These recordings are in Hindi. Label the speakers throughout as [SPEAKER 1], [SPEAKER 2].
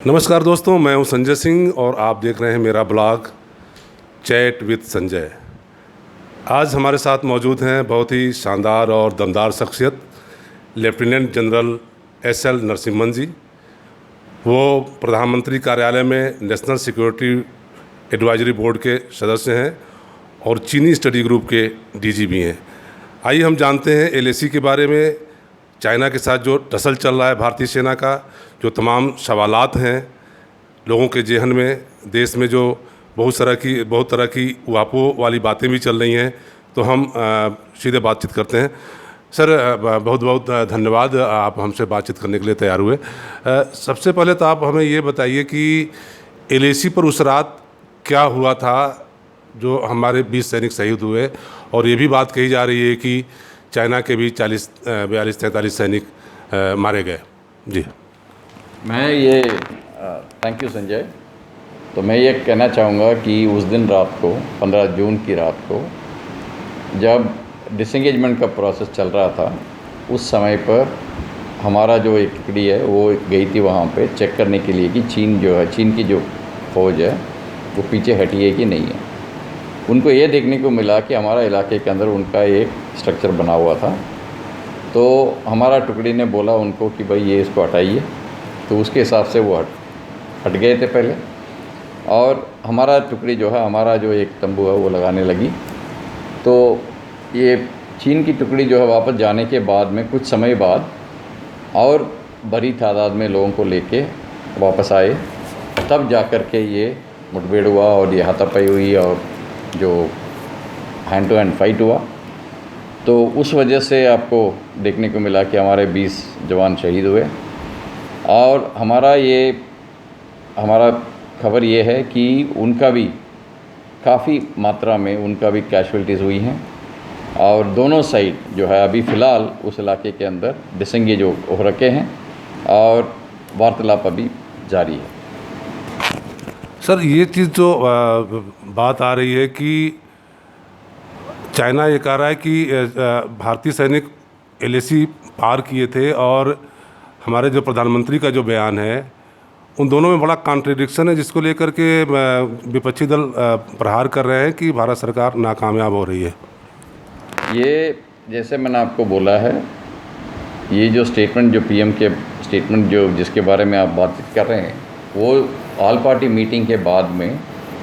[SPEAKER 1] नमस्कार दोस्तों, मैं हूं संजय सिंह और आप देख रहे हैं मेरा ब्लॉग चैट विद संजय। आज हमारे साथ मौजूद हैं बहुत ही शानदार और दमदार शख्सियत लेफ्टिनेंट जनरल एसएल नरसिम्हन जी। वो प्रधानमंत्री कार्यालय में नेशनल सिक्योरिटी एडवाइजरी बोर्ड के सदस्य हैं और चीनी स्टडी ग्रुप के डीजी भी हैं। आइए हम जानते हैं एलएसी के बारे में, चाइना के साथ जो टसल चल रहा है भारतीय सेना का, जो तमाम सवालात हैं लोगों के जहन में, देश में जो बहुत तरह की उहापों वाली बातें भी चल रही हैं, तो हम सीधे बातचीत करते हैं। सर, बहुत बहुत धन्यवाद, आप हमसे बातचीत करने के लिए तैयार हुए। सबसे पहले तो आप हमें ये बताइए कि एलएसी पर उस रात क्या हुआ था जो हमारे 20 सैनिक शहीद हुए, और ये भी बात कही जा रही है कि चाइना के भी 42-43 सैनिक मारे गए। जी,
[SPEAKER 2] मैं ये थैंक यू संजय। तो मैं ये कहना चाहूँगा कि उस दिन रात को 15 जून की रात को जब डिसएंगेजमेंट का प्रोसेस चल रहा था, उस समय पर हमारा जो एक टुकड़ी है वो गई थी वहाँ पे चेक करने के लिए कि चीन की जो फ़ौज है वो पीछे हटी है कि नहीं है। उनको ये देखने को मिला कि हमारा इलाके के अंदर उनका एक स्ट्रक्चर बना हुआ था। तो हमारा टुकड़ी ने बोला उनको कि भाई ये इसको हटाइए, तो उसके हिसाब से वो हट गए थे पहले। और हमारा टुकड़ी जो है, हमारा जो एक तंबू है वो लगाने लगी। तो ये चीन की टुकड़ी जो है वापस जाने के बाद में कुछ समय बाद और बड़ी तादाद में लोगों को लेके वापस आए, तब जा कर के ये मुठभेड़ हुआ और ये हाथापाई हुई और जो हैंड टू हैंड फाइट हुआ। तो उस वजह से आपको देखने को मिला कि हमारे 20 जवान शहीद हुए। और हमारा खबर ये है कि उनका भी काफ़ी मात्रा में उनका भी कैजुअल्टीज़ हुई हैं। और दोनों साइड जो है अभी फ़िलहाल उस इलाके के अंदर डिसएंगेज हो रखे हैं और वार्तालाप अभी जारी है।
[SPEAKER 1] सर, ये चीज़ जो बात आ रही है कि चाइना ये कह रहा है कि भारतीय सैनिक एलएसी पार किए थे, और हमारे जो प्रधानमंत्री का जो बयान है, उन दोनों में बड़ा कॉन्ट्रडिक्शन है, जिसको लेकर के विपक्षी दल प्रहार कर रहे हैं कि भारत सरकार नाकामयाब हो रही है।
[SPEAKER 2] ये जैसे मैंने आपको बोला है, ये जो स्टेटमेंट, जो पीएम के स्टेटमेंट जो जिसके बारे में आप बातचीत कर रहे हैं, वो ऑल पार्टी मीटिंग के बाद में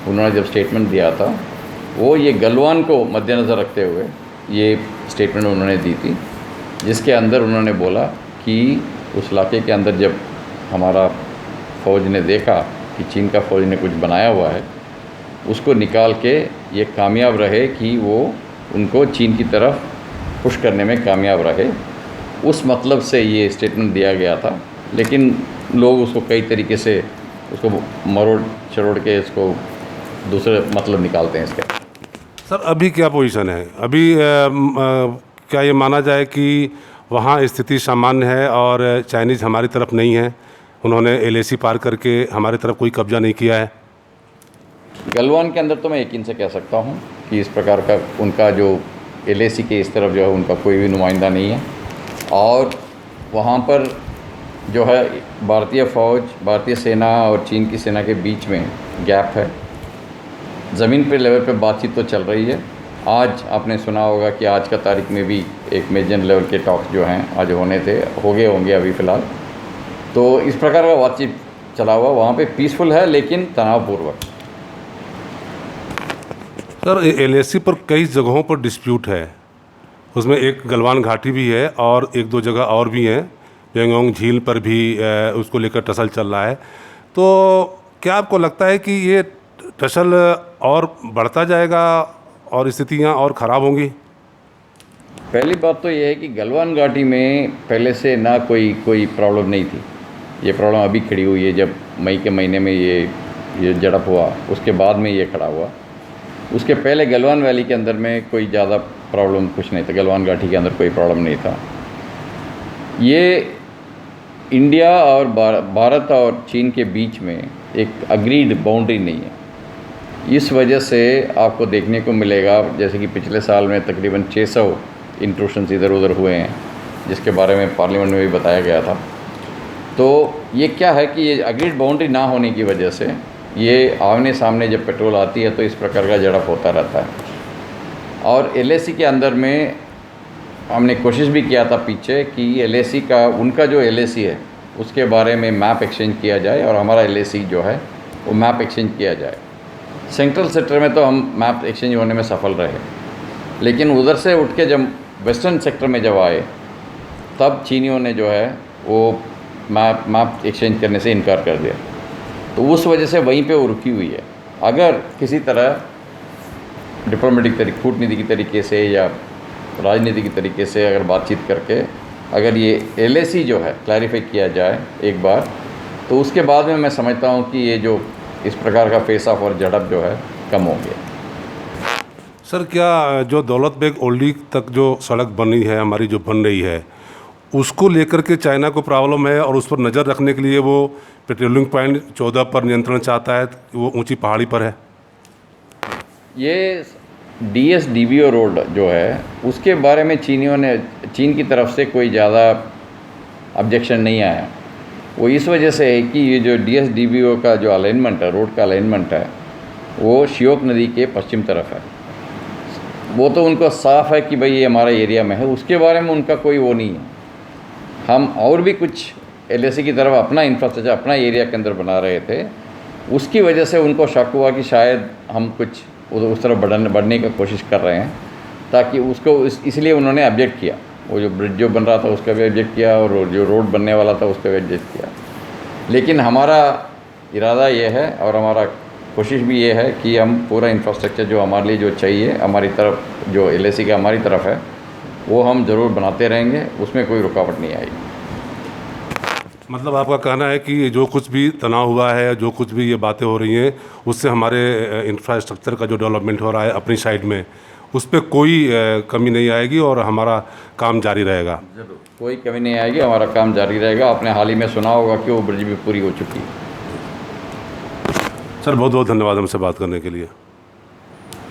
[SPEAKER 2] उन्होंने जब स्टेटमेंट दिया था, वो ये गलवान को मद्देनज़र रखते हुए ये स्टेटमेंट उन्होंने दी थी, जिसके अंदर उन्होंने बोला कि उस इलाके के अंदर जब हमारा फ़ौज ने देखा कि चीन का फ़ौज ने कुछ बनाया हुआ है, उसको निकाल के ये कामयाब रहे कि वो उनको चीन की तरफ पुश करने में कामयाब रहे। उस मतलब से ये स्टेटमेंट दिया गया था, लेकिन लोग उसको कई तरीके से उसको मरोड़ चरोड़ के इसको दूसरे मतलब निकालते हैं इसके।
[SPEAKER 1] सर, अभी क्या पोजीशन है? अभी क्या ये माना जाए कि वहाँ स्थिति सामान्य है और चाइनीज़ हमारी तरफ नहीं है, उन्होंने एलएसी पार करके हमारी तरफ कोई कब्जा नहीं किया है?
[SPEAKER 2] गलवान के अंदर तो मैं यकीन से कह सकता हूँ कि इस प्रकार का उनका जो एलएसी के इस तरफ जो है उनका कोई भी नुमाइंदा नहीं है। और वहाँ पर जो है भारतीय फ़ौज, भारतीय सेना और चीन की सेना के बीच में गैप है। ज़मीन पे लेवल पे बातचीत तो चल रही है। आज आपने सुना होगा कि आज का तारीख में भी एक मेजर लेवल के टॉक्स जो हैं आज हो गए होंगे अभी फ़िलहाल। तो इस प्रकार का बातचीत चला हुआ, वहाँ पे पीसफुल है लेकिन तनावपूर्वक।
[SPEAKER 1] सर, एलएसी पर कई जगहों पर डिस्प्यूट है, उसमें एक गलवान घाटी भी है और एक दो जगह और भी हैं, पेंगोंग झील पर भी उसको लेकर टसल चल रहा है। तो क्या आपको लगता है कि ये टसल और बढ़ता जाएगा और स्थितियाँ और ख़राब होंगी?
[SPEAKER 2] पहली बात तो ये है कि गलवान घाटी में पहले से ना कोई प्रॉब्लम नहीं थी। ये प्रॉब्लम अभी खड़ी हुई है, जब मई के महीने में ये झड़प हुआ, उसके बाद में ये खड़ा हुआ। उसके पहले गलवान वैली के अंदर में कोई ज़्यादा प्रॉब्लम कुछ नहीं था, गलवान घाटी के अंदर कोई प्रॉब्लम नहीं था। ये इंडिया और भारत और चीन के बीच में एक अग्रीड बाउंड्री नहीं है। इस वजह से आपको देखने को मिलेगा, जैसे कि पिछले साल में तकरीबन 600 इंट्रूशंस इधर उधर हुए हैं, जिसके बारे में पार्लियामेंट में भी बताया गया था। तो ये क्या है कि ये अग्रीड बाउंड्री ना होने की वजह से ये आमने सामने जब पेट्रोल आती है तो इस प्रकार का झड़प होता रहता है। और एलएसी के अंदर में हमने कोशिश भी किया था पीछे कि एलएसी का, उनका जो एलएसी है उसके बारे में मैप एक्सचेंज किया जाए और हमारा एलएसी जो है वो मैप एक्सचेंज किया जाए। सेंट्रल सेक्टर में तो हम मैप एक्सचेंज होने में सफल रहे, लेकिन उधर से उठ के जब वेस्टर्न सेक्टर में जब आए तब चीनियों ने जो है वो मैप एक्सचेंज करने से इनकार कर दिया। तो उस वजह से वहीं पे वो रुकी हुई है। अगर किसी तरह डिप्लोमेटिक तरीके, कूटनीति की तरीके से या राजनीति की तरीके से अगर बातचीत करके अगर ये एलएसी जो है क्लैरिफाई किया जाए एक बार, तो उसके बाद में मैं समझता हूँ कि ये जो इस प्रकार का फेस ऑफ और झड़प जो है कम हो गया।
[SPEAKER 1] सर, क्या जो दौलत बेग ओल्डी तक जो सड़क बनी है हमारी, जो बन रही है, उसको लेकर के चाइना को प्रॉब्लम है और उस पर नज़र रखने के लिए वो पेट्रोलिंग पॉइंट 14 पर नियंत्रण चाहता है, वो ऊंची पहाड़ी पर है?
[SPEAKER 2] ये DSDBO रोड जो है उसके बारे में चीन की तरफ से कोई ज़्यादा ऑब्जेक्शन नहीं आया। वो इस वजह से है कि ये जो DSDBO का जो अलाइनमेंट है, रोड का अलाइनमेंट है, वो श्योक नदी के पश्चिम तरफ है। वो तो उनको साफ है कि भाई ये हमारा एरिया में है, उसके बारे में उनका कोई वो नहीं है। हम और भी कुछ एलएसी की तरफ अपना इंफ्रास्ट्रक्चर अपना एरिया के अंदर बना रहे थे, उसकी वजह से उनको शक हुआ कि शायद हम कुछ उस तरफ बढ़ने का कोशिश कर रहे हैं, ताकि उसको इसलिए उन्होंने ऑब्जेक्ट किया। वो जो ब्रिज जो बन रहा था उसका भी ऑब्जेक्ट किया और जो रोड बनने वाला था उसका भी ऑब्जेक्ट किया। लेकिन हमारा इरादा ये है और हमारा कोशिश भी ये है कि हम पूरा इंफ्रास्ट्रक्चर जो हमारे लिए जो चाहिए, हमारी तरफ जो एलएसी का हमारी तरफ है, वो हम ज़रूर बनाते रहेंगे, उसमें कोई रुकावट नहीं आएगी।
[SPEAKER 1] मतलब आपका कहना है कि जो कुछ भी तनाव हुआ है, जो कुछ भी ये बातें हो रही हैं, उससे हमारे इंफ्रास्ट्रक्चर का जो डेवलपमेंट हो रहा है अपनी साइड में, उस पर कोई कमी नहीं आएगी और हमारा काम जारी रहेगा?
[SPEAKER 2] जरूर, कोई कमी नहीं आएगी, हमारा काम जारी रहेगा। आपने हाल ही में सुना होगा कि वो ब्रिज भी पूरी हो चुकी है।
[SPEAKER 1] सर, बहुत बहुत धन्यवाद हमसे बात करने के लिए।